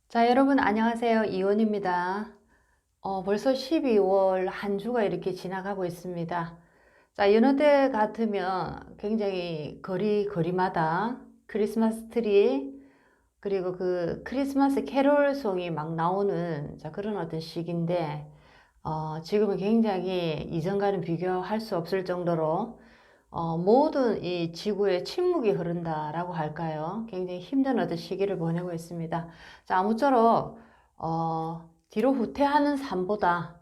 자, 여러분 안녕하세요. 이원입니다. 벌써 12월 한 주가 이렇게 지나가고 있습니다. 자, 여느 때 같으면 굉장히 거리마다 크리스마스 트리, 그리고 그 크리스마스 캐롤송이 막 나오는 자, 그런 어떤 시기인데, 지금은 굉장히 이전과는 비교할 수 없을 정도로 모든 이 지구에 침묵이 흐른다라고 할까요? 굉장히 힘든 어떤 시기를 보내고 있습니다. 자, 아무쪼록 뒤로 후퇴하는 삶보다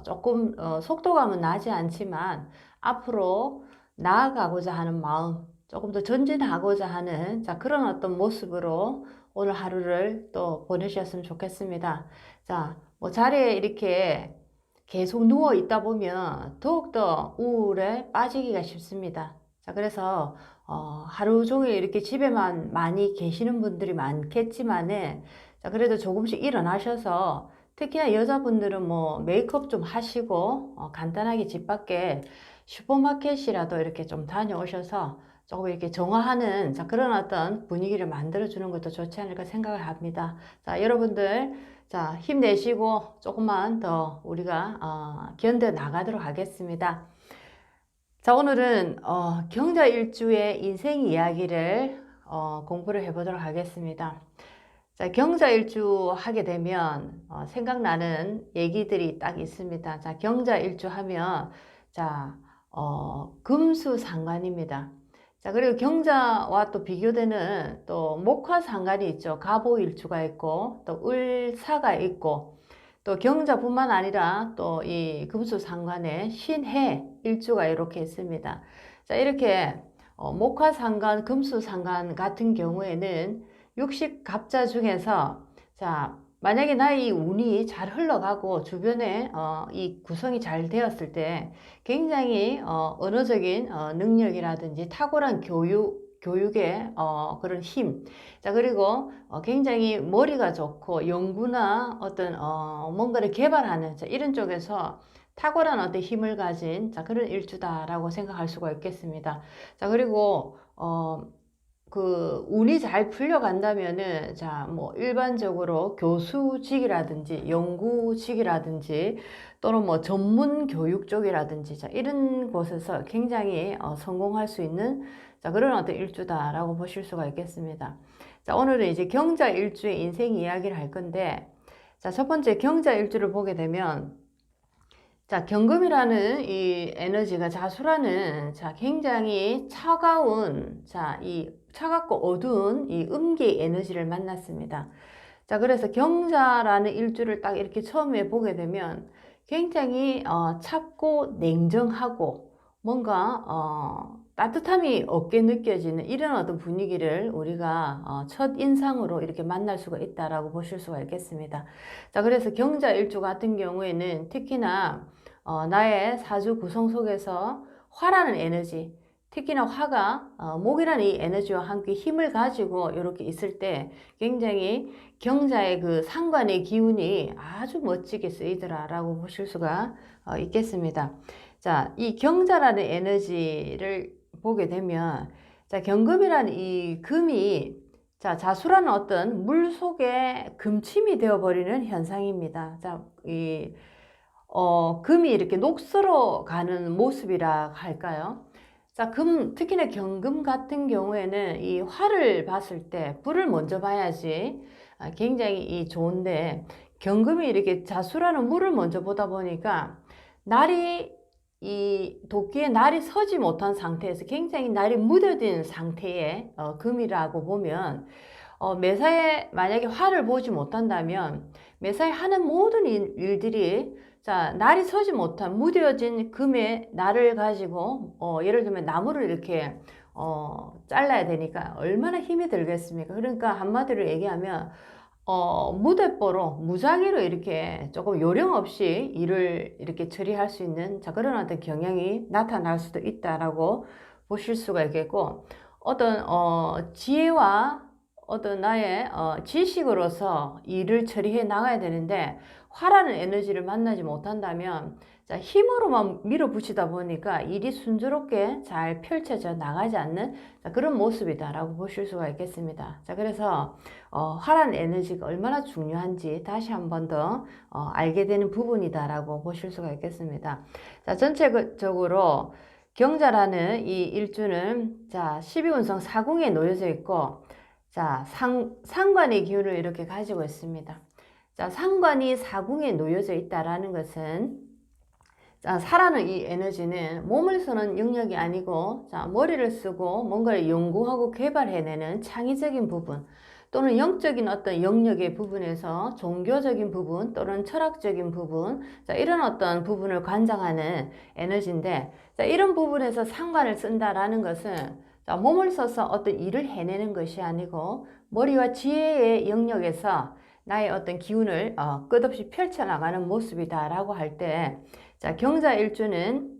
조금 속도감은 나지 않지만 앞으로 나아가고자 하는 마음, 조금 더 전진하고자 하는 자, 그런 어떤 모습으로 오늘 하루를 또 보내셨으면 좋겠습니다. 자, 뭐 자리에 이렇게 계속 누워 있다 보면 더욱더 우울에 빠지기가 쉽습니다. 자, 그래서 하루 종일 이렇게 집에만 많이 계시는 분들이 많겠지만은, 자, 그래도 조금씩 일어나셔서 특히나 여자분들은 뭐 메이크업 좀 하시고 간단하게 집 밖에 슈퍼마켓이라도 이렇게 좀 다녀오셔서 조금 이렇게 정화하는 자, 그런 어떤 분위기를 만들어 주는 것도 좋지 않을까 생각을 합니다. 자, 여러분들 자, 힘내시고 조금만 더 우리가 견뎌 나가도록 하겠습니다. 자, 오늘은 경자일주의 인생 이야기를 공부를 해보도록 하겠습니다. 자, 경자일주 하게 되면 생각나는 얘기들이 딱 있습니다. 자, 경자일주 하면 자, 금수상관입니다. 자, 그리고 경자와 또 비교되는 또 목화상관이 있죠. 갑오일주가 있고 또 을사가 있고 또 경자뿐만 아니라 또 이 금수상관에 신해 일주가 이렇게 있습니다. 자, 이렇게 목화상관, 금수상관 같은 경우에는 육식갑자 중에서 자, 만약에 나의 운이 잘 흘러가고 주변에 이 구성이 잘 되었을 때 굉장히 언어적인 능력이라든지 탁월한 교육의 그런 힘. 자, 그리고 굉장히 머리가 좋고 연구나 어떤 뭔가를 개발하는 자, 이런 쪽에서 탁월한 어떤 힘을 가진 자, 그런 일주다라고 생각할 수가 있겠습니다. 자, 그리고 그 운이 잘 풀려간다면은 자, 뭐 일반적으로 교수직이라든지 연구직이라든지 또는 뭐 전문 교육 쪽이라든지 자, 이런 곳에서 굉장히 성공할 수 있는 자, 그런 어떤 일주다라고 보실 수가 있겠습니다. 자, 오늘은 이제 경자 일주의 인생 이야기를 할 건데 자, 첫 번째 경자 일주를 보게 되면 자, 경금이라는 이 에너지가 자수라는 자, 굉장히 차가운 자, 이 차갑고 어두운 이 음기 에너지를 만났습니다. 자, 그래서 경자라는 일주를 딱 이렇게 처음에 보게 되면 굉장히 찹고 냉정하고 뭔가 따뜻함이 없게 느껴지는 이런 어떤 분위기를 우리가 첫 인상으로 이렇게 만날 수가 있다라고 보실 수가 있겠습니다. 자, 그래서 경자 일주 같은 경우에는 특히나 나의 사주 구성 속에서 화라는 에너지, 특히나 화가 목이라는 이 에너지와 함께 힘을 가지고 이렇게 있을 때 굉장히 경자의 그 상관의 기운이 아주 멋지게 쓰이더라라고 보실 수가 있겠습니다. 자, 이 경자라는 에너지를 보게 되면 자, 경금이라는 이 금이 자, 자수라는 어떤 물 속에 금침이 되어버리는 현상입니다. 자, 금이 이렇게 녹슬어 가는 모습이라 할까요? 자, 특히나 경금 같은 경우에는 이 화를 봤을 때 불을 먼저 봐야지 굉장히 좋은데 경금이 이렇게 자수라는 물을 먼저 보다 보니까 이 도끼에 날이 서지 못한 상태에서 굉장히 날이 무뎌진 상태의 금이라고 보면 매사에 만약에 화를 보지 못한다면 매사에 하는 모든 일들이 자, 날이 서지 못한 무뎌진 금의 날을 가지고 예를 들면 나무를 이렇게 잘라야 되니까 얼마나 힘이 들겠습니까? 그러니까 한마디로 얘기하면 무대뽀로 무작위로 이렇게 조금 요령 없이 일을 이렇게 처리할 수 있는 자, 그런 어떤 경향이 나타날 수도 있다라고 보실 수가 있겠고 어떤 지혜와 어떤 나의 지식으로서 일을 처리해 나가야 되는데 화라는 에너지를 만나지 못한다면 자, 힘으로만 밀어붙이다 보니까 일이 순조롭게 잘 펼쳐져 나가지 않는 그런 모습이다라고 보실 수가 있겠습니다. 자, 그래서 활한 에너지가 얼마나 중요한지 다시 한 번 더 알게 되는 부분이다라고 보실 수가 있겠습니다. 자, 전체적으로 경자라는 이 일주는 자, 12운성 사궁에 놓여져 있고 자, 상관의 기운을 이렇게 가지고 있습니다. 자, 상관이 사궁에 놓여져 있다라는 것은 자, 사라는 이 에너지는 몸을 쓰는 영역이 아니고 자, 머리를 쓰고 뭔가를 연구하고 개발해내는 창의적인 부분 또는 영적인 어떤 영역의 부분에서 종교적인 부분 또는 철학적인 부분 자, 이런 어떤 부분을 관장하는 에너지인데 자, 이런 부분에서 상관을 쓴다라는 것은 자, 몸을 써서 어떤 일을 해내는 것이 아니고 머리와 지혜의 영역에서 나의 어떤 기운을 끝없이 펼쳐나가는 모습이다라고 할때 자, 경자일주는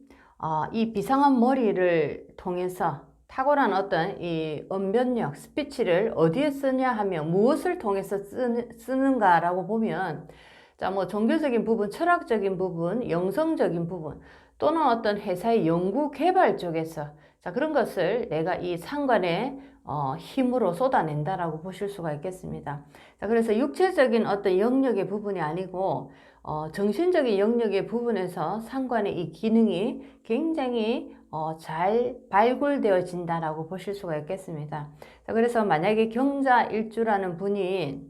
이 비상한 머리를 통해서 탁월한 어떤 이 언변력, 스피치를 어디에 쓰냐 하면 무엇을 통해서 쓰는가라고 보면 자, 뭐 종교적인 부분, 철학적인 부분, 영성적인 부분 또는 어떤 회사의 연구 개발 쪽에서 자, 그런 것을 내가 이 상관의 힘으로 쏟아낸다라고 보실 수가 있겠습니다. 자, 그래서 육체적인 어떤 영역의 부분이 아니고 정신적인 영역의 부분에서 상관의 이 기능이 굉장히 잘 발굴되어진다라고 보실 수가 있겠습니다. 자, 그래서 만약에 경자일주라는 분이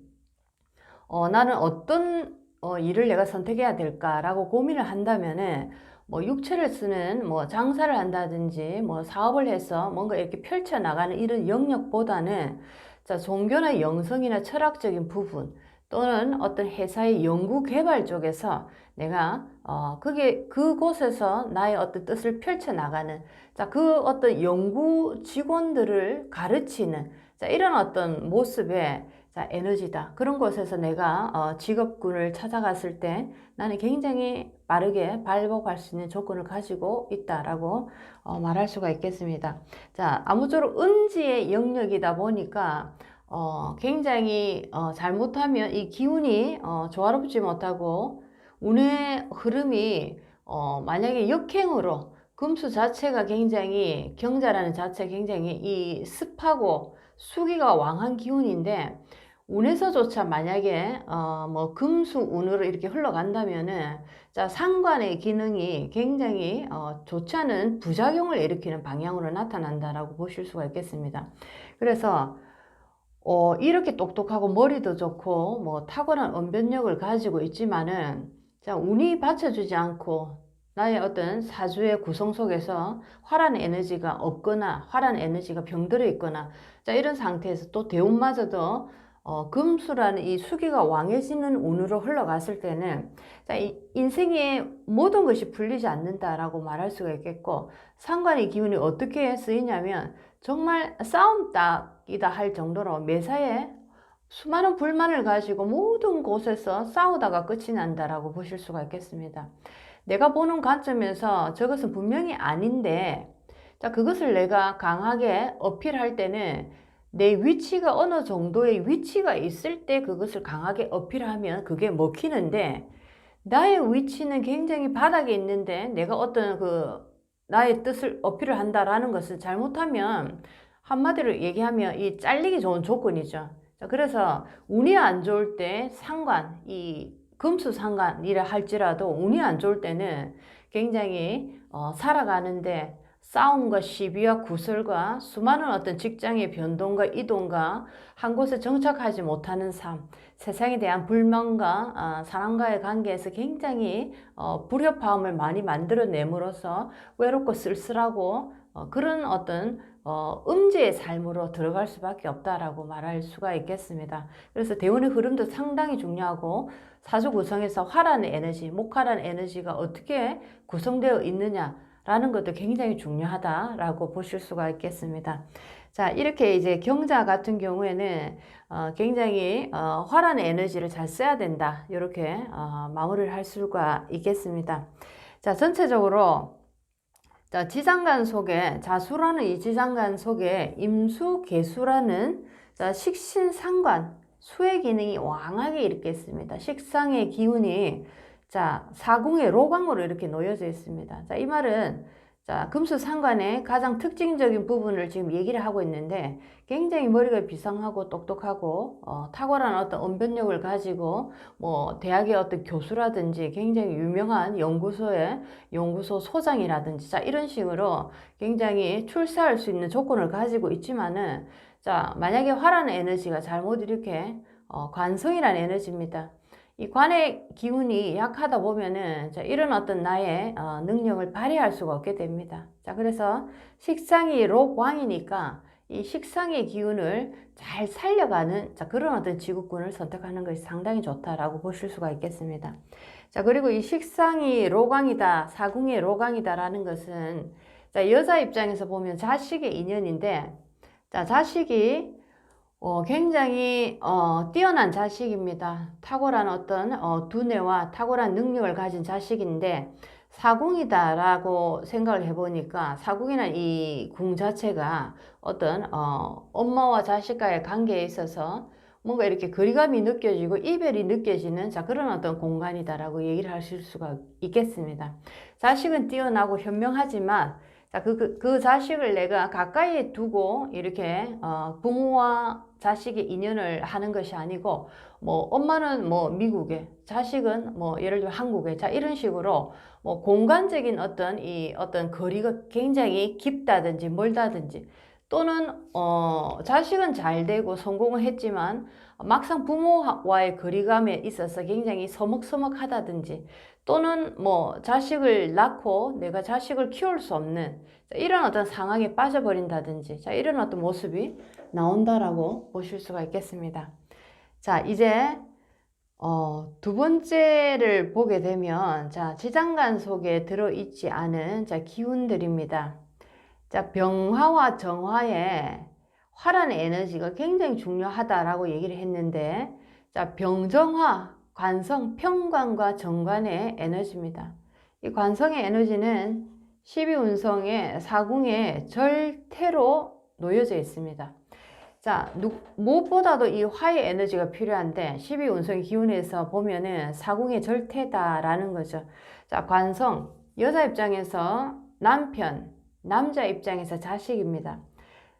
나는 어떤 일을 내가 선택해야 될까라고 고민을 한다면은 뭐 육체를 쓰는 뭐 장사를 한다든지 뭐 사업을 해서 뭔가 이렇게 펼쳐 나가는 이런 영역보다는 자, 종교나 영성이나 철학적인 부분 또는 어떤 회사의 연구 개발 쪽에서 내가 그곳에서 나의 어떤 뜻을 펼쳐 나가는 자, 그 어떤 연구 직원들을 가르치는 자, 이런 어떤 모습의 자, 에너지다. 그런 곳에서 내가 직업군을 찾아갔을 때 나는 굉장히 빠르게 발복할 수 있는 조건을 가지고 있다라고 말할 수가 있겠습니다. 자, 아무쪼록 은지의 영역이다 보니까 굉장히 잘못하면 이 기운이 조화롭지 못하고 운의 흐름이 만약에 역행으로 금수 자체가 굉장히 경자라는 자체가 굉장히 이 습하고 수기가 왕한 기운인데 운에서조차 만약에 뭐 금수 운으로 이렇게 흘러간다면은 자, 상관의 기능이 굉장히 좋지 않은 부작용을 일으키는 방향으로 나타난다라고 보실 수가 있겠습니다. 그래서 이렇게 똑똑하고 머리도 좋고 뭐 탁월한 언변력을 가지고 있지만은 자, 운이 받쳐주지 않고 나의 어떤 사주의 구성 속에서 활한 에너지가 없거나 활한 에너지가 병들어 있거나 자, 이런 상태에서 또 대운마저도 금수라는 이 수기가 왕해지는 운으로 흘러갔을 때는 자, 인생의 모든 것이 풀리지 않는다라고 말할 수가 있겠고 상관의 기운이 어떻게 쓰이냐면 정말 싸움닭이다 할 정도로 매사에 수많은 불만을 가지고 모든 곳에서 싸우다가 끝이 난다라고 보실 수가 있겠습니다. 내가 보는 관점에서 저것은 분명히 아닌데 자, 그것을 내가 강하게 어필할 때는 내 위치가 어느 정도의 위치가 있을 때 그것을 강하게 어필하면 그게 먹히는데 나의 위치는 굉장히 바닥에 있는데 내가 어떤 나의 뜻을 어필을 한다라는 것은 잘못하면 한마디로 얘기하면 이 잘리기 좋은 조건이죠. 자, 그래서 운이 안 좋을 때 이 금수 상관이라 할지라도 운이 안 좋을 때는 굉장히 살아가는데 싸움과 시비와 구설과 수많은 어떤 직장의 변동과 이동과 한 곳에 정착하지 못하는 삶, 세상에 대한 불만과 사람과의 관계에서 굉장히 불협화음을 많이 만들어냄으로써 외롭고 쓸쓸하고 그런 어떤 음지의 삶으로 들어갈 수밖에 없다라고 말할 수가 있겠습니다. 그래서 대운의 흐름도 상당히 중요하고 사주 구성에서 화라는 에너지, 목화라는 에너지가 어떻게 구성되어 있느냐라는 것도 굉장히 중요하다라고 보실 수가 있겠습니다. 자, 이렇게 이제 경자 같은 경우에는 굉장히 화라는 에너지를 잘 써야 된다. 이렇게 마무리를 할 수가 있겠습니다. 자, 전체적으로 자, 지장간 속에 자수라는 이 지장간 속에 임수, 개수라는 자, 식신상관 수의 기능이 왕하게 이렇게 있습니다. 식상의 기운이 자, 사궁의 로광으로 이렇게 놓여져 있습니다. 자, 이 말은 자, 금수상관의 가장 특징적인 부분을 지금 얘기를 하고 있는데 굉장히 머리가 비상하고 똑똑하고 탁월한 어떤 언변력을 가지고 뭐 대학의 어떤 교수라든지 굉장히 유명한 연구소 소장이라든지 자, 이런 식으로 굉장히 출세할 수 있는 조건을 가지고 있지만은 자, 만약에 화라는 에너지가 잘못 이렇게 관성이라는 에너지입니다. 이 관의 기운이 약하다 보면은 자, 이런 어떤 나의 능력을 발휘할 수가 없게 됩니다. 자, 그래서 식상이 록왕이니까 이 식상의 기운을 잘 살려가는 자, 그런 어떤 지구꾼을 선택하는 것이 상당히 좋다라고 보실 수가 있겠습니다. 자, 그리고 이 식상이 록왕이다, 사궁이 록왕이다라는 것은 자, 여자 입장에서 보면 자식의 인연인데 자, 자식이 굉장히 뛰어난 자식입니다. 탁월한 어떤 두뇌와 탁월한 능력을 가진 자식인데 사궁이다라고 생각을 해보니까 사궁이라는 이 궁 자체가 어떤 엄마와 자식과의 관계에 있어서 뭔가 이렇게 거리감이 느껴지고 이별이 느껴지는 자 그런 어떤 공간이다라고 얘기를 하실 수가 있겠습니다. 자식은 뛰어나고 현명하지만 자, 그 자식을 내가 가까이에 두고 이렇게 부모와 자식의 인연을 하는 것이 아니고 뭐 엄마는 뭐 미국에 자식은 뭐 예를 들어 한국에 자 이런 식으로 뭐 공간적인 어떤 거리가 굉장히 깊다든지 멀다든지 또는 자식은 잘 되고 성공을 했지만 막상 부모와의 거리감에 있어서 굉장히 서먹서먹하다든지 또는 뭐 자식을 낳고 내가 자식을 키울 수 없는 이런 어떤 상황에 빠져버린다든지 자 이런 어떤 모습이 나온다라고 보실 수가 있겠습니다. 자 이제 두 번째를 보게 되면 자 지장간 속에 들어있지 않은 자 기운들입니다. 자 병화와 정화에 화라는 에너지가 굉장히 중요하다라고 얘기를 했는데 자 병정화 관성 평관과 정관의 에너지입니다. 이 관성의 에너지는 12운성의 사궁의 절태로 놓여져 있습니다. 자, 무엇보다도 이 화의 에너지가 필요한데 12운성의 기운에서 보면은 사궁의 절태다라는 거죠. 자, 관성, 여자 입장에서 남편, 남자 입장에서 자식입니다.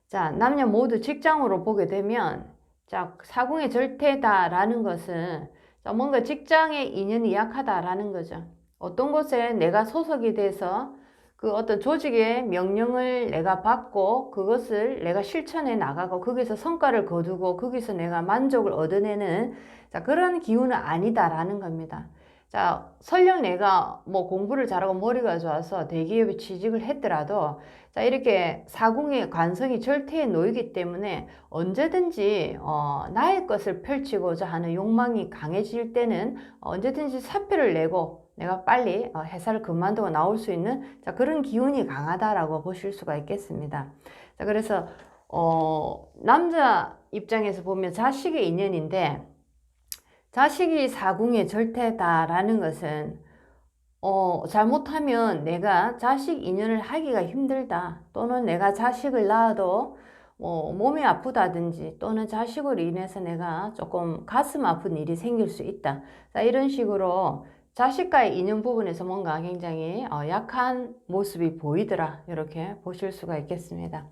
자, 남녀 모두 직장으로 보게 되면 자, 사궁의 절태다라는 것은 자, 뭔가 직장의 인연이 약하다라는 거죠. 어떤 곳에 내가 소속이 돼서 그 어떤 조직의 명령을 내가 받고 그것을 내가 실천해 나가고 거기서 성과를 거두고 거기서 내가 만족을 얻어내는 자, 그런 기운은 아니다라는 겁니다. 자, 설령 내가 뭐 공부를 잘하고 머리가 좋아서 대기업에 취직을 했더라도 자, 이렇게 사궁의 관성이 절대에 놓이기 때문에 언제든지 나의 것을 펼치고자 하는 욕망이 강해질 때는 언제든지 사표를 내고 내가 빨리 회사를 그만두고 나올 수 있는 자, 그런 기운이 강하다라고 보실 수가 있겠습니다. 자, 그래서 남자 입장에서 보면 자식의 인연인데 자식이 사궁의 절태다라는 것은 잘못하면 내가 자식 인연을 하기가 힘들다 또는 내가 자식을 낳아도 몸이 아프다든지 또는 자식으로 인해서 내가 조금 가슴 아픈 일이 생길 수 있다. 자, 이런 식으로 자식과의 인연 부분에서 뭔가 굉장히 약한 모습이 보이더라 이렇게 보실 수가 있겠습니다.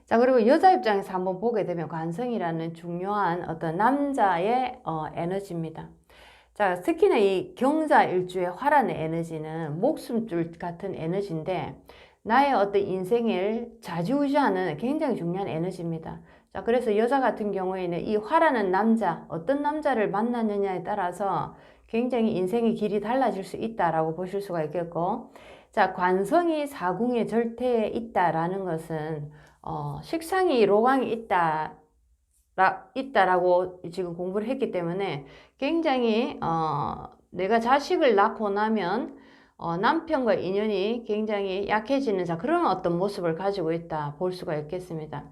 자 그리고 여자 입장에서 한번 보게 되면 관성이라는 중요한 어떤 남자의 에너지입니다. 자 특히나 이 경자 일주의 화라는 에너지는 목숨줄 같은 에너지인데 나의 어떤 인생을 좌지우지하는 굉장히 중요한 에너지입니다. 자 그래서 여자 같은 경우에는 이 화라는 남자 어떤 남자를 만나느냐에 따라서 굉장히 인생의 길이 달라질 수 있다라고 보실 수가 있겠고 자 관성이 사궁의 절대에 있다라는 것은 식상이 로광이 있다라고 지금 공부를 했기 때문에 굉장히 내가 자식을 낳고 나면 남편과 인연이 굉장히 약해지는 자 그런 어떤 모습을 가지고 있다 볼 수가 있겠습니다.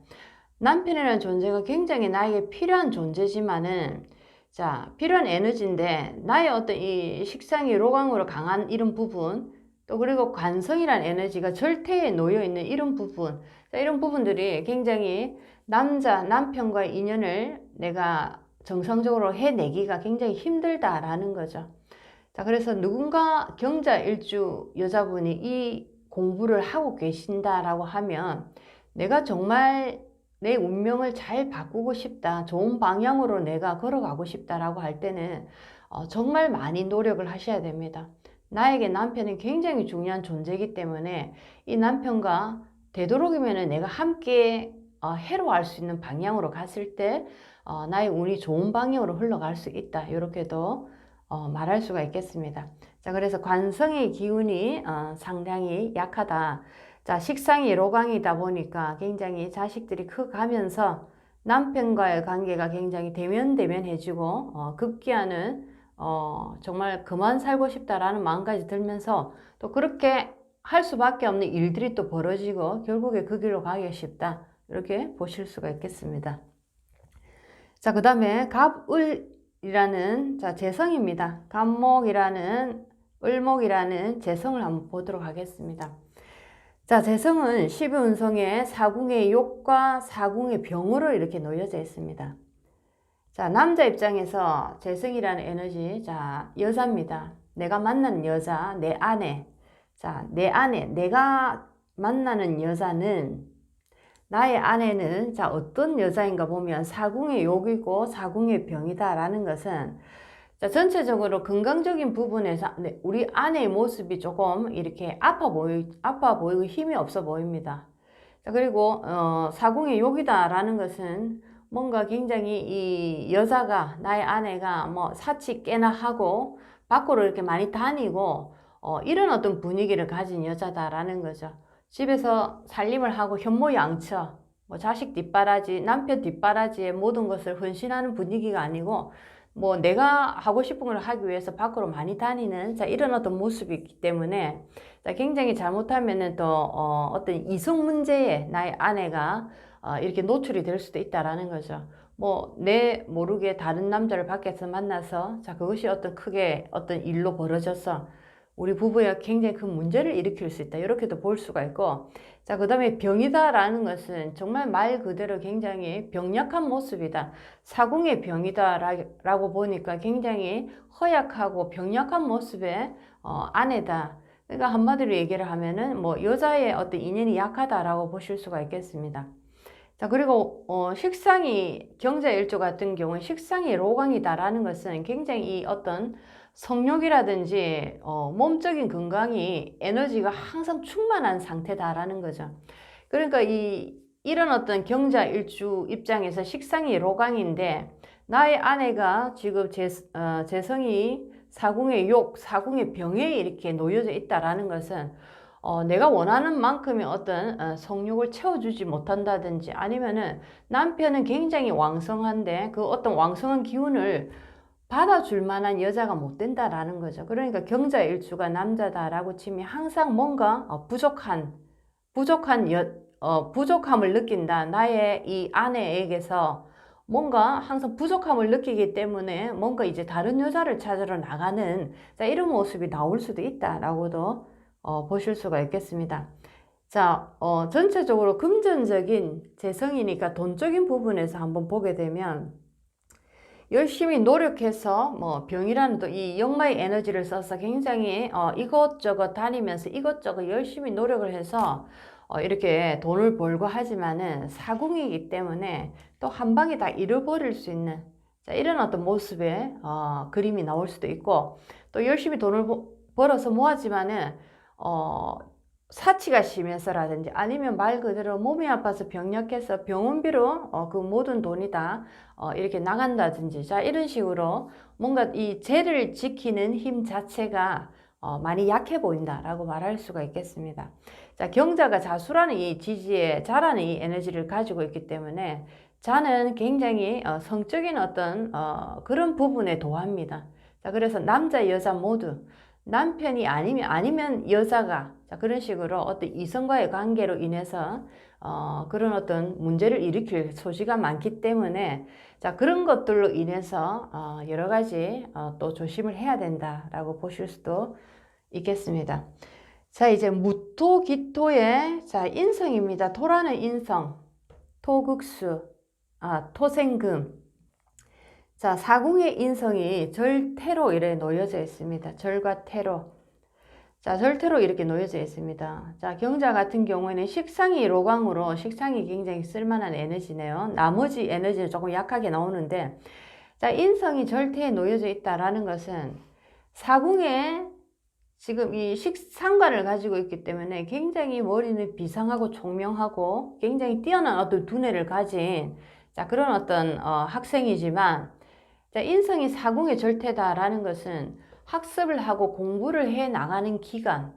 남편이라는 존재가 굉장히 나에게 필요한 존재지만은 자 필요한 에너지인데 나의 어떤 이 식상이 로광으로 강한 이런 부분 또 그리고 관성이라는 에너지가 절대에 놓여 있는 이런 부분 자, 이런 부분들이 굉장히 남편과의 인연을 내가 정상적으로 해내기가 굉장히 힘들다라는 거죠. 자, 그래서 누군가 경자 일주 여자분이 이 공부를 하고 계신다라고 하면 내가 정말 내 운명을 잘 바꾸고 싶다, 좋은 방향으로 내가 걸어가고 싶다라고 할 때는 정말 많이 노력을 하셔야 됩니다. 나에게 남편은 굉장히 중요한 존재이기 때문에 이 남편과 되도록이면 내가 함께 해로할 수 있는 방향으로 갔을 때 나의 운이 좋은 방향으로 흘러갈 수 있다. 이렇게도 말할 수가 있겠습니다. 자, 그래서 관성의 기운이 상당히 약하다. 자, 식상이 로강이다 보니까 굉장히 자식들이 커가면서 남편과의 관계가 굉장히 대면대면해지고 급기야는 정말 그만 살고 싶다라는 마음까지 들면서 또 그렇게 할 수밖에 없는 일들이 또 벌어지고 결국에 그 길로 가기 쉽다. 이렇게 보실 수가 있겠습니다. 자, 그 다음에 갑을이라는 자, 재성입니다. 갑목이라는 을목이라는 재성을 한번 보도록 하겠습니다. 자, 재성은 12운성의 사궁의 욕과 사궁의 병으로 이렇게 놓여져 있습니다. 자, 남자 입장에서 재성이라는 에너지, 자, 여자입니다. 내가 만난 여자, 내 아내. 자, 내 아내, 내가 만나는 여자는, 나의 아내는, 자, 어떤 여자인가 보면 사궁의 욕이고 사궁의 병이다라는 것은, 자, 전체적으로 건강적인 부분에서 우리 아내의 모습이 조금 이렇게 아파 보이고 힘이 없어 보입니다. 자, 그리고, 사궁의 욕이다라는 것은 뭔가 굉장히 이 여자가, 나의 아내가 뭐 사치 깨나 하고 밖으로 이렇게 많이 다니고 이런 어떤 분위기를 가진 여자다라는 거죠. 집에서 살림을 하고 현모양처, 뭐 자식 뒷바라지, 남편 뒷바라지에 모든 것을 헌신하는 분위기가 아니고 뭐 내가 하고 싶은 걸 하기 위해서 밖으로 많이 다니는 자, 이런 어떤 모습이기 때문에 자, 굉장히 잘못하면은 또 어떤 이성 문제에 나의 아내가 이렇게 노출이 될 수도 있다라는 거죠. 뭐 내 모르게 다른 남자를 밖에서 만나서 자, 그것이 어떤 크게 어떤 일로 벌어져서 우리 부부에 굉장히 큰 문제를 일으킬 수 있다. 이렇게도 볼 수가 있고, 자, 그 다음에 병이다라는 것은 정말 말 그대로 굉장히 병약한 모습이다. 사궁의 병이다라고 보니까 굉장히 허약하고 병약한 모습의 아내다. 그러니까 한마디로 얘기를 하면은 뭐 여자의 어떤 인연이 약하다라고 보실 수가 있겠습니다. 자, 그리고 식상이 경자일주 같은 경우는 식상이 로강이다라는 것은 굉장히 이 어떤 성욕이라든지 몸적인 건강이 에너지가 항상 충만한 상태다라는 거죠. 그러니까 이런 어떤 경자일주 입장에서 식상이 로강인데 나의 아내가 지금 재성이 사궁의 욕, 사궁의 병에 이렇게 놓여져 있다라는 것은 내가 원하는 만큼의 어떤 성욕을 채워주지 못한다든지 아니면은 남편은 굉장히 왕성한데 그 어떤 왕성한 기운을 받아줄 만한 여자가 못 된다라는 거죠. 그러니까 경자일주가 남자다라고 치면 항상 뭔가 부족함을 느낀다. 나의 이 아내에게서 뭔가 항상 부족함을 느끼기 때문에 뭔가 이제 다른 여자를 찾으러 나가는 자, 이런 모습이 나올 수도 있다라고도 보실 수가 있겠습니다. 자, 전체적으로 금전적인 재성이니까 돈적인 부분에서 한번 보게 되면 열심히 노력해서 뭐 병이라는 또 이 역마의 에너지를 써서 굉장히 이것저것 다니면서 이것저것 열심히 노력을 해서 이렇게 돈을 벌고 하지만은 사궁이기 때문에 또 한 방에 다 잃어버릴 수 있는 자, 이런 어떤 모습의 그림이 나올 수도 있고 또 열심히 돈을 벌어서 모았지만은 사치가 심해서라든지 아니면 말 그대로 몸이 아파서 병약해서 병원비로 그 모든 돈이 다 이렇게 나간다든지 자 이런 식으로 뭔가 이 재를 지키는 힘 자체가 많이 약해 보인다라고 말할 수가 있겠습니다. 자, 경자가 자수라는 이 지지에 자라는 이 에너지를 가지고 있기 때문에 자는 굉장히 성적인 어떤 그런 부분에 도합니다. 자, 그래서 남자 여자 모두 남편이 아니면 여자가 자, 그런 식으로 어떤 이성과의 관계로 인해서 그런 어떤 문제를 일으킬 소지가 많기 때문에 자, 그런 것들로 인해서 여러 가지 또 조심을 해야 된다라고 보실 수도 있겠습니다. 자, 이제 무토 기토의 자, 인성입니다. 토라는 인성, 토극수, 토생금. 자, 사궁의 인성이 절태로 이렇게 놓여져 있습니다. 절과 태로. 자, 절태로 이렇게 놓여져 있습니다. 자, 경자 같은 경우에는 식상이 로강으로 식상이 굉장히 쓸만한 에너지네요. 나머지 에너지는 조금 약하게 나오는데, 자, 인성이 절태에 놓여져 있다라는 것은 사궁에 지금 이 식상관을 가지고 있기 때문에 굉장히 머리는 비상하고 총명하고 굉장히 뛰어난 어떤 두뇌를 가진 자, 그런 어떤 학생이지만 자, 인성이 사궁의 절태다라는 것은 학습을 하고 공부를 해 나가는 기간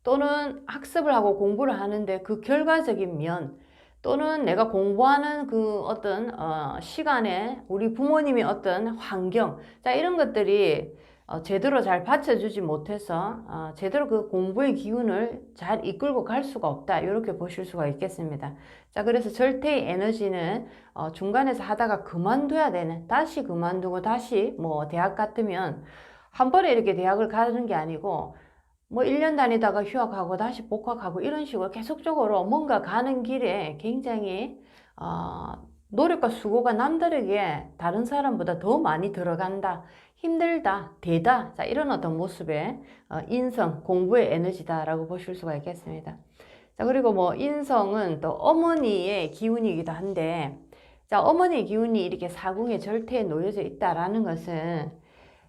또는 학습을 하고 공부를 하는데 그 결과적인 면 또는 내가 공부하는 그 어떤 시간에 우리 부모님의 어떤 환경 자 이런 것들이 제대로 잘 받쳐주지 못해서 제대로 그 공부의 기운을 잘 이끌고 갈 수가 없다 이렇게 보실 수가 있겠습니다. 자 그래서 절대의 에너지는 중간에서 하다가 그만둬야 되는 다시 그만두고 다시 뭐 대학 같으면 한 번에 이렇게 대학을 가는 게 아니고 뭐 1년 다니다가 휴학하고 다시 복학하고 이런 식으로 계속적으로 뭔가 가는 길에 굉장히 노력과 수고가 남다르게 다른 사람보다 더 많이 들어간다. 힘들다, 되다. 자, 이런 어떤 모습의 인성, 공부의 에너지다라고 보실 수가 있겠습니다. 자, 그리고 뭐 인성은 또 어머니의 기운이기도 한데 자, 어머니의 기운이 이렇게 사궁의 절태에 놓여져 있다라는 것은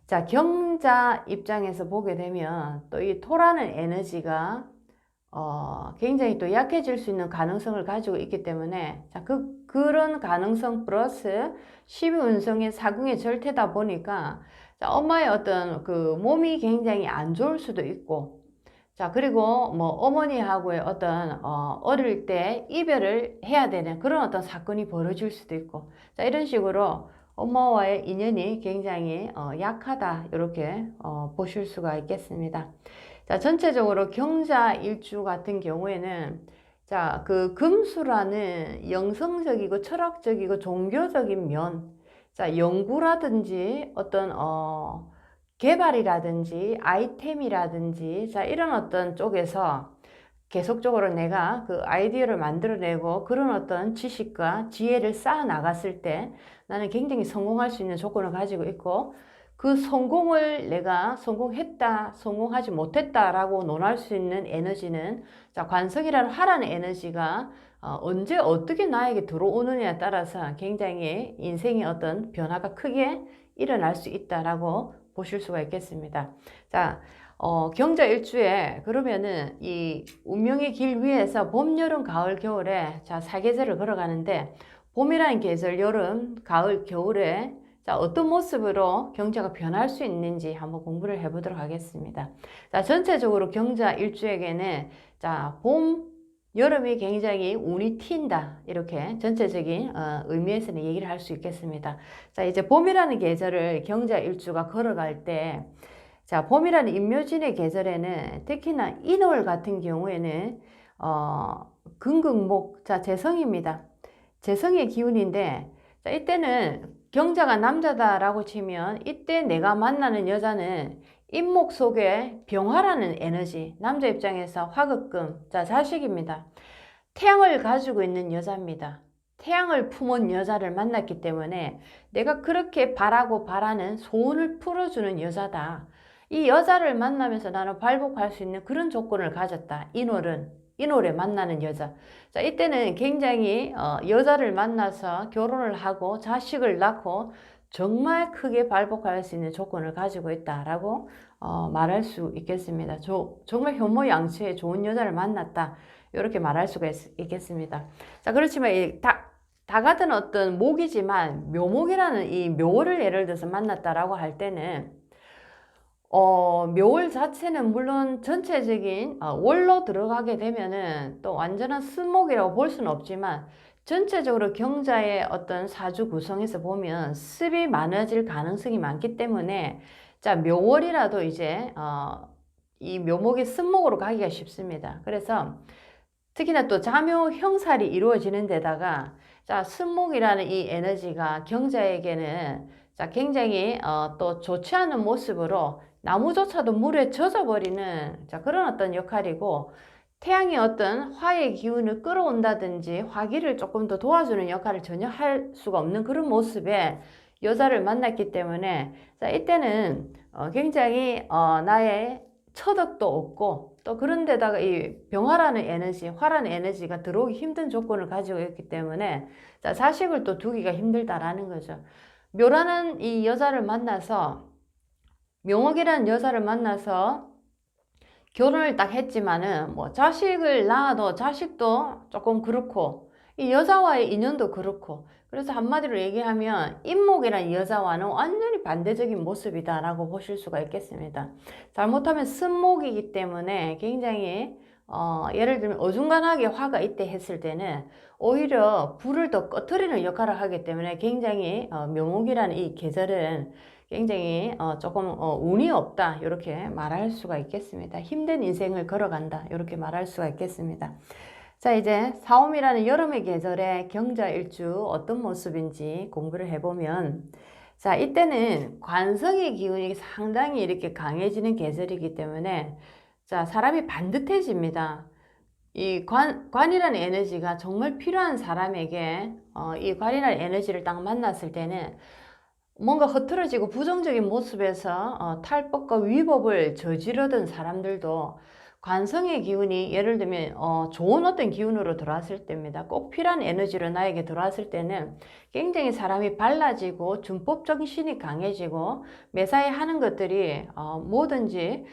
자, 경자 입장에서 보게 되면 또 이 토라는 에너지가 굉장히 또 약해질 수 있는 가능성을 가지고 있기 때문에 자, 그런 가능성 플러스 12운성의 사궁의 절태다 보니까 자, 엄마의 어떤 그 몸이 굉장히 안 좋을 수도 있고 자, 그리고 뭐 어머니하고의 어떤 어릴 때 이별을 해야 되는 그런 어떤 사건이 벌어질 수도 있고 자, 이런 식으로 엄마와의 인연이 굉장히 약하다 이렇게 보실 수가 있겠습니다. 자, 전체적으로 경자 일주 같은 경우에는 자, 그 금수라는 영성적이고 철학적이고 종교적인 면, 자, 연구라든지 어떤 개발이라든지 아이템이라든지 자, 이런 어떤 쪽에서 계속적으로 내가 그 아이디어를 만들어내고 그런 어떤 지식과 지혜를 쌓아 나갔을 때 나는 굉장히 성공할 수 있는 조건을 가지고 있고 그 성공을 내가 성공했다, 성공하지 못했다라고 논할 수 있는 에너지는 자, 관성이라는 화라는 에너지가 언제 어떻게 나에게 들어오느냐에 따라서 굉장히 인생의 어떤 변화가 크게 일어날 수 있다라고 보실 수가 있겠습니다. 자, 경자 일주에 그러면은 이 운명의 길 위에서 봄, 여름, 가을, 겨울에 자, 4계절을 걸어가는데 봄이라는 계절, 여름, 가을, 겨울에 자, 어떤 모습으로 경자가 변할 수 있는지 한번 공부를 해보도록 하겠습니다. 자, 전체적으로 경자 일주에게는 자, 봄, 여름이 굉장히 운이 튄다. 이렇게 전체적인 의미에서는 얘기를 할 수 있겠습니다. 자, 이제 봄이라는 계절을 경자 일주가 걸어갈 때 자, 봄이라는 임묘진의 계절에는 특히나 인월 같은 경우에는 금극목, 자, 재성입니다. 재성의 기운인데 자, 이때는 경자가 남자다라고 치면 이때 내가 만나는 여자는 인목 속에 병화라는 에너지, 남자 입장에서 화극금, 자, 자식입니다. 태양을 가지고 있는 여자입니다. 태양을 품은 여자를 만났기 때문에 내가 그렇게 바라고 바라는 소원을 풀어주는 여자다. 이 여자를 만나면서 나는 발복할 수 있는 그런 조건을 가졌다. 인월에 만나는 여자. 자, 이때는 굉장히 여자를 만나서 결혼을 하고 자식을 낳고 정말 크게 발복할 수 있는 조건을 가지고 있다라고 말할 수 있겠습니다. 정말 현모양처의 좋은 여자를 만났다. 이렇게 말할 수가 있겠습니다. 자, 그렇지만 다 같은 어떤 목이지만 묘목이라는 이 묘월을 예를 들어서 만났다라고 할 때는 묘월 자체는 물론 전체적인 월로 들어가게 되면은 또 완전한 쓴목이라고 볼 수는 없지만 전체적으로 경자의 어떤 사주 구성에서 보면 습이 많아질 가능성이 많기 때문에 자, 묘월이라도 이제 이 묘목이 쓴목으로 가기가 쉽습니다. 그래서 특히나 또 자묘 형살이 이루어지는 데다가 자, 쓴목이라는 이 에너지가 경자에게는 자, 굉장히 또 좋지 않은 모습으로 나무조차도 물에 젖어버리는 자, 그런 어떤 역할이고 태양이 어떤 화의 기운을 끌어온다든지 화기를 조금 더 도와주는 역할을 전혀 할 수가 없는 그런 모습에 여자를 만났기 때문에 자, 이때는 굉장히 나의 처덕도 없고 또 그런데다가 이 병화라는 에너지, 화라는 에너지가 들어오기 힘든 조건을 가지고 있기 때문에 자, 자식을 또 두기가 힘들다라는 거죠. 묘라는 이 여자를 만나서 명옥이라는 여자를 만나서 결혼을 딱 했지만은 뭐 자식을 낳아도 자식도 조금 그렇고 이 여자와의 인연도 그렇고 그래서 한마디로 얘기하면 인목이라는 여자와는 완전히 반대적인 모습이다라고 보실 수가 있겠습니다. 잘못하면 쓴목이기 때문에 굉장히 예를 들면 어중간하게 화가 있대 했을 때는 오히려 불을 더 꺼트리는 역할을 하기 때문에 굉장히 묘목이라는 이 계절은 굉장히 조금 운이 없다 이렇게 말할 수가 있겠습니다. 힘든 인생을 걸어간다 이렇게 말할 수가 있겠습니다. 자, 이제 사옴이라는 여름의 계절의 경자일주 어떤 모습인지 공부를 해보면 자, 이때는 관성의 기운이 상당히 이렇게 강해지는 계절이기 때문에 자, 사람이 반듯해집니다. 이 관이라는 에너지가 정말 필요한 사람에게 이 관이라는 에너지를 딱 만났을 때는 뭔가 흐트러지고 부정적인 모습에서 탈법과 위법을 저지르던 사람들도 관성의 기운이 예를 들면 좋은 어떤 기운으로 들어왔을 때입니다. 꼭 필요한 에너지로 나에게 들어왔을 때는 굉장히 사람이 발라지고 준법 정신이 강해지고 매사에 하는 것들이 뭐든지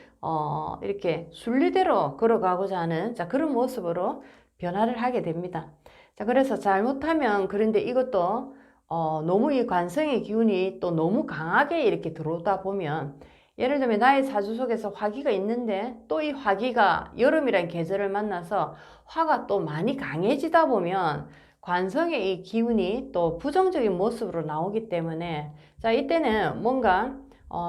이렇게 순리대로 걸어가고자 하는 자, 그런 모습으로 변화를 하게 됩니다. 자, 그래서 잘못하면 그런데 이것도 너무 이 관성의 기운이 또 너무 강하게 이렇게 들어오다 보면 예를 들면 나의 사주 속에서 화기가 있는데 또 이 화기가 여름이라는 계절을 만나서 화가 또 많이 강해지다 보면 관성의 이 기운이 또 부정적인 모습으로 나오기 때문에 자, 이때는 뭔가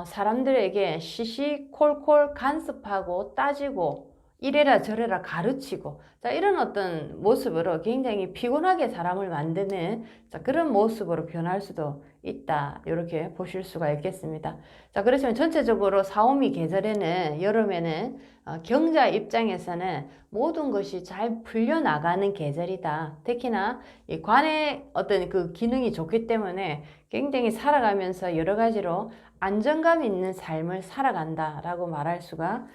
사람들에게 시시콜콜 간섭하고 따지고 이래라 저래라 가르치고 자, 이런 어떤 모습으로 굉장히 피곤하게 사람을 만드는 자, 그런 모습으로 변할 수도 있다 이렇게 보실 수가 있겠습니다. 자, 그렇지만 전체적으로 사오미 계절에는 여름에는 경자 입장에서는 모든 것이 잘 풀려나가는 계절이다. 특히나 이 관의 어떤 그 기능이 좋기 때문에 굉장히 살아가면서 여러 가지로 안정감 있는 삶을 살아간다라고 말할 수가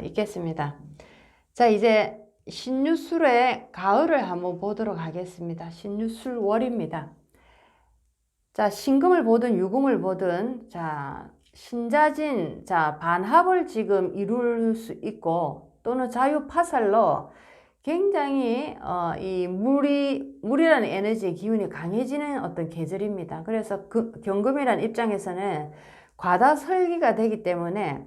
있겠습니다. 자, 이제 신유술의 가을을 한번 보도록 하겠습니다. 신유술월입니다. 자, 신금을 보든 유금을 보든 자, 신자진 자, 반합을 지금 이룰 수 있고 또는 자유파살로 굉장히 이 물이라는 에너지의 기운이 강해지는 어떤 계절입니다. 그래서 경금이라는 입장에서는 과다설기가 되기 때문에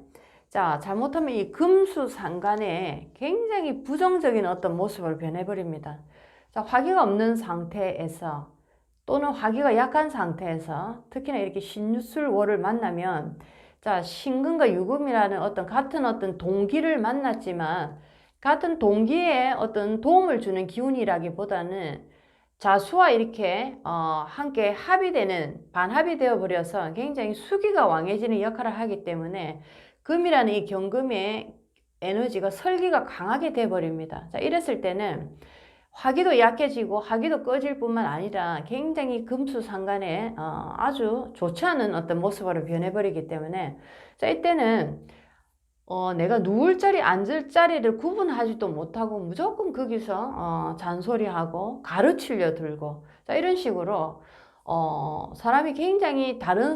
자, 잘못하면 이 금수상간에 굉장히 부정적인 어떤 모습을 변해버립니다. 자, 화기가 없는 상태에서 또는 화기가 약한 상태에서 특히나 이렇게 신유술월을 만나면 자, 신금과 유금이라는 어떤 같은 어떤 동기를 만났지만 같은 동기에 어떤 도움을 주는 기운이라기보다는 자수와 이렇게 함께 합의되는 반합이 되어 버려서 굉장히 수기가 왕해지는 역할을 하기 때문에 금이라는 이 경금의 에너지가 설기가 강하게 돼 버립니다. 자, 이랬을 때는 화기도 약해지고 화기도 꺼질 뿐만 아니라 굉장히 금수상간에 아주 좋지 않은 어떤 모습으로 변해버리기 때문에 자, 이때는 내가 누울 자리 앉을 자리를 구분하지도 못하고 무조건 거기서 잔소리하고 가르치려 들고 자, 이런 식으로 사람이 굉장히 다른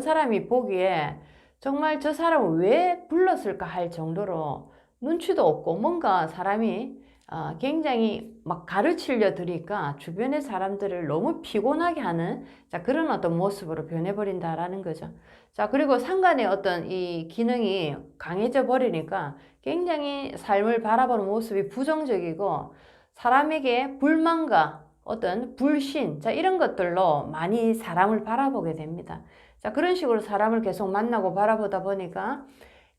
사람이 보기에 정말 저 사람을 왜 불렀을까 할 정도로 눈치도 없고 뭔가 사람이 굉장히 막 가르치려 드니까 주변의 사람들을 너무 피곤하게 하는 자, 그런 어떤 모습으로 변해버린다라는 거죠. 자, 그리고 상간의 어떤 이 기능이 강해져 버리니까 굉장히 삶을 바라보는 모습이 부정적이고 사람에게 불만과 어떤 불신, 자, 이런 것들로 많이 사람을 바라보게 됩니다. 자, 그런 식으로 사람을 계속 만나고 바라보다 보니까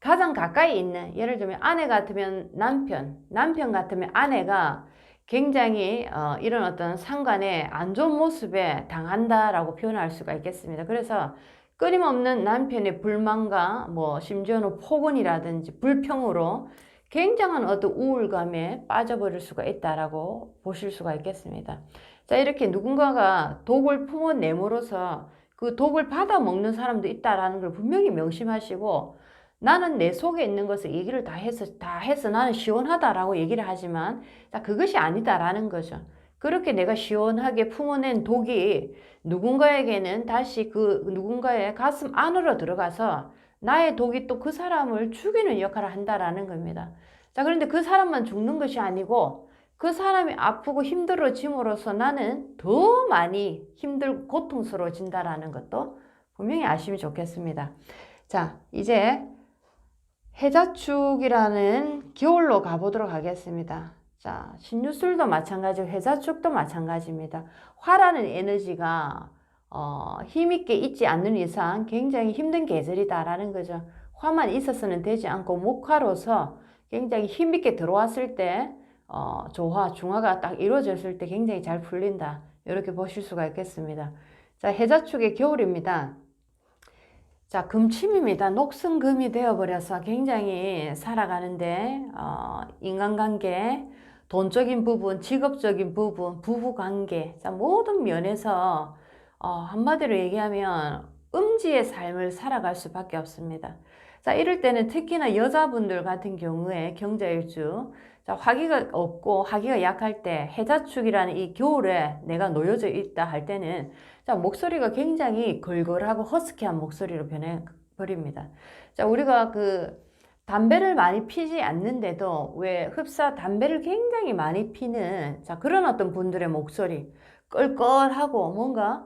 가장 가까이 있는 예를 들면 아내 같으면 남편 같으면 아내가 굉장히 이런 어떤 상관에 안 좋은 모습에 당한다라고 표현할 수가 있겠습니다. 그래서 끊임없는 남편의 불만과 뭐 심지어는 폭언이라든지 불평으로 굉장한 어떤 우울감에 빠져버릴 수가 있다라고 보실 수가 있겠습니다. 자, 이렇게 누군가가 독을 품어내므로써 그 독을 받아 먹는 사람도 있다라는 걸 분명히 명심하시고, 나는 내 속에 있는 것을 얘기를 다 해서 나는 시원하다라고 얘기를 하지만, 자, 그것이 아니다라는 거죠. 그렇게 내가 시원하게 품어낸 독이 누군가에게는 다시 그 누군가의 가슴 안으로 들어가서 나의 독이 또 그 사람을 죽이는 역할을 한다라는 겁니다. 자, 그런데 그 사람만 죽는 것이 아니고 그 사람이 아프고 힘들어짐으로써 나는 더 많이 힘들고 고통스러워진다라는 것도 분명히 아시면 좋겠습니다. 자, 이제 해자축이라는 겨울로 가보도록 하겠습니다. 자, 신유술도 마찬가지고 해자축도 마찬가지입니다. 화라는 에너지가 힘있게 있지 않는 이상 굉장히 힘든 계절이다라는 거죠. 화만 있어서는 되지 않고 목화로서 굉장히 힘있게 들어왔을 때 조화, 중화가 딱 이루어졌을 때 굉장히 잘 풀린다. 이렇게 보실 수가 있겠습니다. 자, 해자축의 겨울입니다. 자, 금침입니다. 녹슨금이 되어버려서 굉장히 살아가는데 인간관계, 돈적인 부분, 직업적인 부분, 부부관계, 자, 모든 면에서 한마디로 얘기하면 음지의 삶을 살아갈 수밖에 없습니다. 자, 이럴 때는 특히나 여자분들 같은 경우에 경자일주, 자, 화기가 없고 화기가 약할 때 해자축이라는 이 겨울에 내가 놓여져 있다 할 때는, 자, 목소리가 굉장히 걸걸하고 허스키한 목소리로 변해버립니다. 자, 우리가 그 담배를 많이 피지 않는데도 왜 담배를 굉장히 많이 피는, 자, 그런 어떤 분들의 목소리, 껄껄하고 뭔가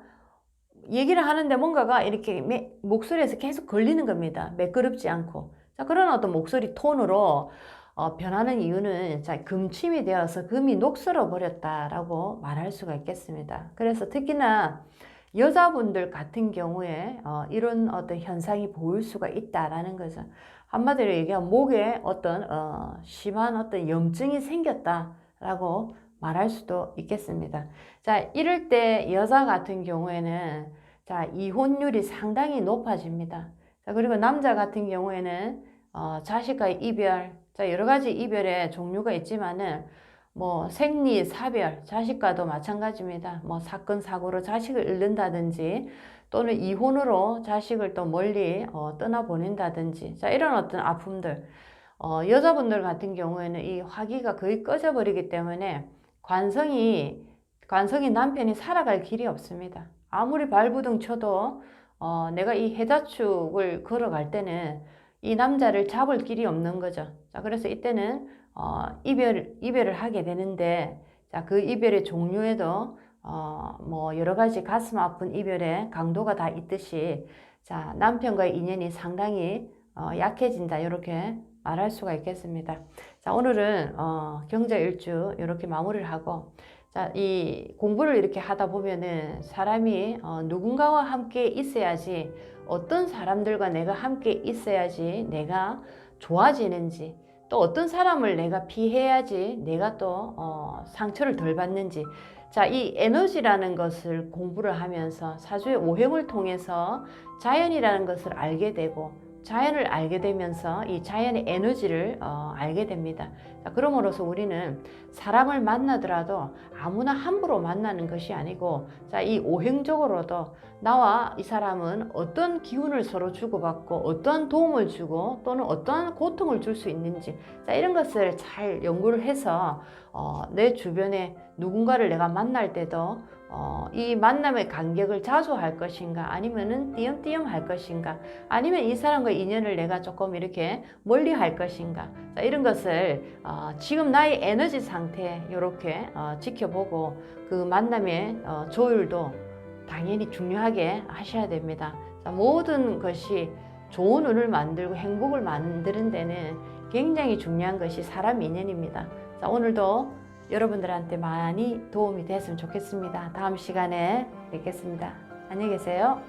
얘기를 하는데 뭔가가 이렇게 목소리에서 계속 걸리는 겁니다. 매끄럽지 않고. 자, 그런 어떤 목소리 톤으로 변하는 이유는, 자, 금침이 되어서 금이 녹슬어 버렸다라고 말할 수가 있겠습니다. 그래서 특히나 여자분들 같은 경우에 이런 어떤 현상이 보일 수가 있다라는 거죠. 한마디로 얘기하면 목에 어떤 심한 어떤 염증이 생겼다라고 말할 수도 있겠습니다. 자, 이럴 때 여자 같은 경우에는, 자, 이혼율이 상당히 높아집니다. 자, 그리고 남자 같은 경우에는 자식과의 이별, 자, 여러 가지 이별의 종류가 있지만은 뭐 생리, 사별, 자식과도 마찬가지입니다. 뭐 사건, 사고로 자식을 잃는다든지 또는 이혼으로 자식을 또 멀리 떠나보낸다든지, 자, 이런 어떤 아픔들, 여자분들 같은 경우에는 이 화기가 거의 꺼져버리기 때문에 관성이 남편이 살아갈 길이 없습니다. 아무리 발부둥 쳐도 내가 이 해자축을 걸어갈 때는 이 남자를 잡을 길이 없는 거죠. 자, 그래서 이때는 이별을 하게 되는데, 자, 그 이별의 종류에도 뭐 여러 가지 가슴 아픈 이별의 강도가 다 있듯이, 자, 남편과의 인연이 상당히 약해진다, 이렇게 말할 수가 있겠습니다. 자, 오늘은 경자일주 이렇게 마무리를 하고, 자, 이 공부를 이렇게 하다 보면은 사람이 누군가와 함께 있어야지, 어떤 사람들과 내가 함께 있어야지 내가 좋아지는지, 또 어떤 사람을 내가 피해야지 내가 또 상처를 덜 받는지, 자, 이 에너지라는 것을 공부를 하면서 사주의 오행을 통해서 자연이라는 것을 알게 되고, 자연을 알게 되면서 이 자연의 에너지를 알게 됩니다. 자, 그러므로서 우리는 사람을 만나더라도 아무나 함부로 만나는 것이 아니고, 자, 이 오행적으로도 나와 이 사람은 어떤 기운을 서로 주고받고 어떠한 도움을 주고 또는 어떠한 고통을 줄 수 있는지, 자, 이런 것을 잘 연구를 해서 내 주변에 누군가를 내가 만날 때도 이 만남의 간격을 자주 할 것인가, 아니면은 띄엄띄엄 할 것인가, 아니면 이 사람과 인연을 내가 조금 이렇게 멀리 할 것인가, 자, 이런 것을 지금 나의 에너지 상태 이렇게 지켜보고 그 만남의 조율도 당연히 중요하게 하셔야 됩니다. 자, 모든 것이 좋은 운을 만들고 행복을 만드는 데는 굉장히 중요한 것이 사람 인연입니다. 자, 오늘도 여러분들한테 많이 도움이 됐으면 좋겠습니다. 다음 시간에 뵙겠습니다. 안녕히 계세요.